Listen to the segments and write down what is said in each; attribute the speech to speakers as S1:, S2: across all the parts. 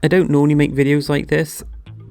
S1: I don't normally make videos like this,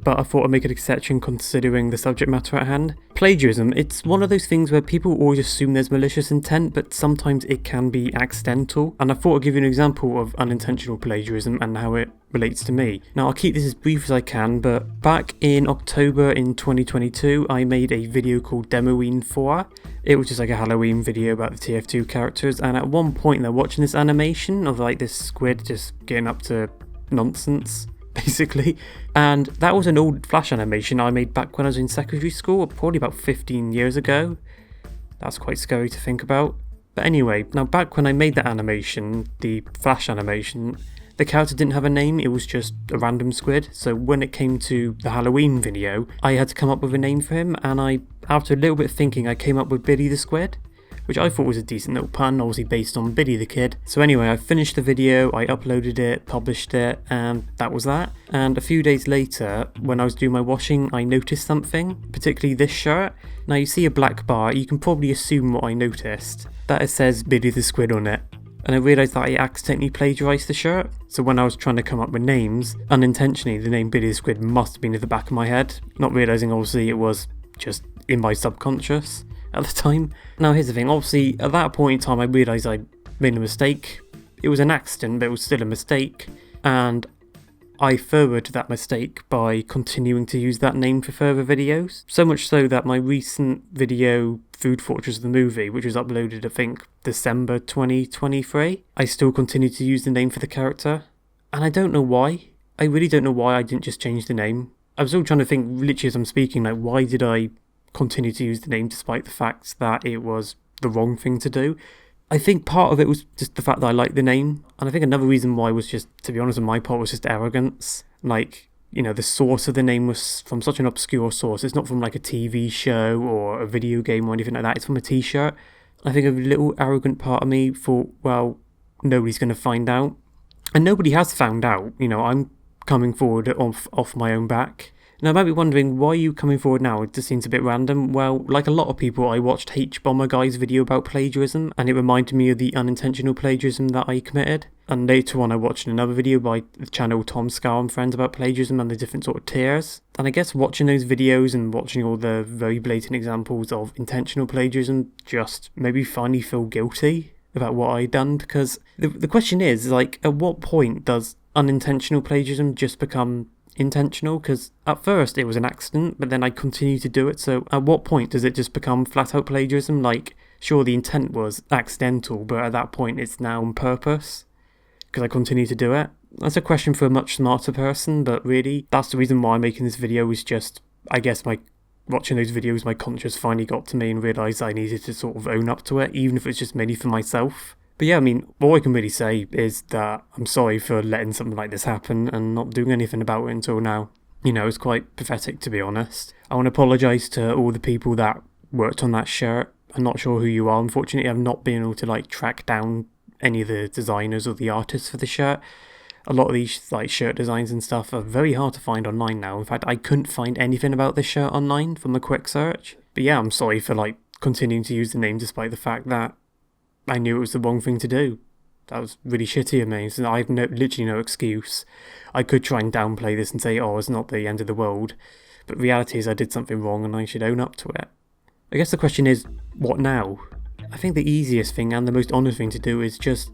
S1: but I thought I'd make an exception considering the subject matter at hand. Plagiarism, it's one of those things where people always assume there's malicious intent, but sometimes it can be accidental, and I thought I'd give you an example of unintentional plagiarism and how it relates to me. Now I'll keep this as brief as I can, but back in October in 2022 I made a video called Demoween 4. It was just like a Halloween video about the TF2 characters, and at one point they're watching this animation of like this squid just getting up to nonsense, basically. And that was an old Flash animation I made back when I was in secondary school, probably about 15 years ago. That's quite scary to think about. But anyway, now back when I made that animation, the Flash animation, the character didn't have a name, it was just a random squid. So when it came to the Halloween video, I had to come up with a name for him, and after a little bit of thinking, I came up with Billy the Squid, which I thought was a decent little pun, obviously based on Billy the Kid. So anyway, I finished the video, I uploaded it, published it, and that was that. And a few days later, when I was doing my washing, I noticed something, particularly this shirt. Now you see a black bar, you can probably assume what I noticed. That it says Billy the Squid on it. And I realised that I accidentally plagiarised the shirt. So when I was trying to come up with names, unintentionally the name Billy the Squid must have been at the back of my head, not realising obviously it was just in my subconscious at the time. Now here's the thing, obviously at that point in time I realised I made a mistake. It was an accident, but it was still a mistake, and I furthered that mistake by continuing to use that name for further videos. So much so that my recent video, Food Fortress the Movie, which was uploaded I think December 2023, I still continue to use the name for the character. And I don't know why. I really don't know why I didn't just change the name. I was still trying to think, literally as I'm speaking, like why did I continue to use the name despite the fact that it was the wrong thing to do. I think part of it was just the fact that I liked the name, and I think another reason why was just, to be honest on my part, was just arrogance. Like, you know, the source of the name was from such an obscure source. It's not from like a TV show or a video game or anything like that. It's from a t-shirt. I think a little arrogant part of me thought, well, nobody's going to find out. And nobody has found out. You know, I'm coming forward off my own back. Now, I might be wondering, why are you coming forward now? It just seems a bit random. Well, like a lot of people, I watched H-Bomber Guy's video about plagiarism, and it reminded me of the unintentional plagiarism that I committed. And later on, I watched another video by the channel Tom Scar and Friends about plagiarism and the different sort of tiers. And I guess watching those videos and watching all the very blatant examples of intentional plagiarism just made me finally feel guilty about what I'd done, because the question is, like, at what point does unintentional plagiarism just become intentional? Because at first it was an accident, but then I continued to do it. So at what point does it just become flat out plagiarism? Like, sure, the intent was accidental, but at that point it's now on purpose because I continue to do it. That's a question for a much smarter person, but really that's the reason why I'm making this video, is just, I guess, watching those videos, my conscience finally got to me and realised I needed to sort of own up to it, even if it's just mainly for myself. But yeah, I mean, all I can really say is that I'm sorry for letting something like this happen and not doing anything about it until now. You know, it's quite pathetic, to be honest. I want to apologise to all the people that worked on that shirt. I'm not sure who you are. Unfortunately, I've not been able to track down any of the designers or the artists for the shirt. A lot of these shirt designs and stuff are very hard to find online now. In fact, I couldn't find anything about this shirt online from a quick search. But yeah, I'm sorry for continuing to use the name despite the fact that I knew it was the wrong thing to do. That was really shitty of me. So I have literally no excuse. I could try and downplay this and say, oh, it's not the end of the world. But the reality is I did something wrong and I should own up to it. I guess the question is, what now? I think the easiest thing and the most honest thing to do is just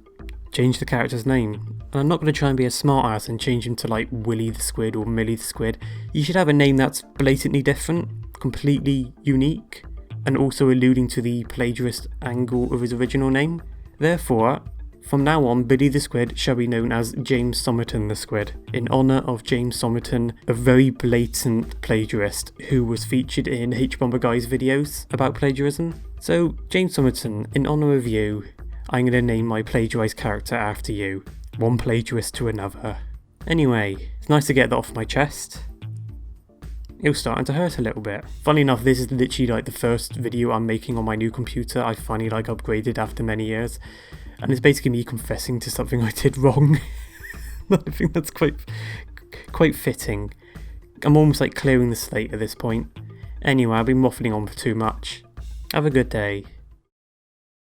S1: change the character's name. And I'm not going to try and be a smart ass and change him to Willy the Squid or Millie the Squid. You should have a name that's blatantly different, completely unique, and also alluding to the plagiarist angle of his original name. Therefore, from now on, Billy the Squid shall be known as James Somerton the Squid, in honour of James Somerton, a very blatant plagiarist who was featured in H-Bomber Guy's videos about plagiarism. So, James Somerton, in honour of you, I'm going to name my plagiarised character after you. One plagiarist to another. Anyway, it's nice to get that off my chest. It was starting to hurt a little bit. Funny enough, this is literally the first video I'm making on my new computer. I finally upgraded after many years. And it's basically me confessing to something I did wrong. I think that's quite fitting. I'm almost clearing the slate at this point. Anyway, I've been waffling on for too much. Have a good day.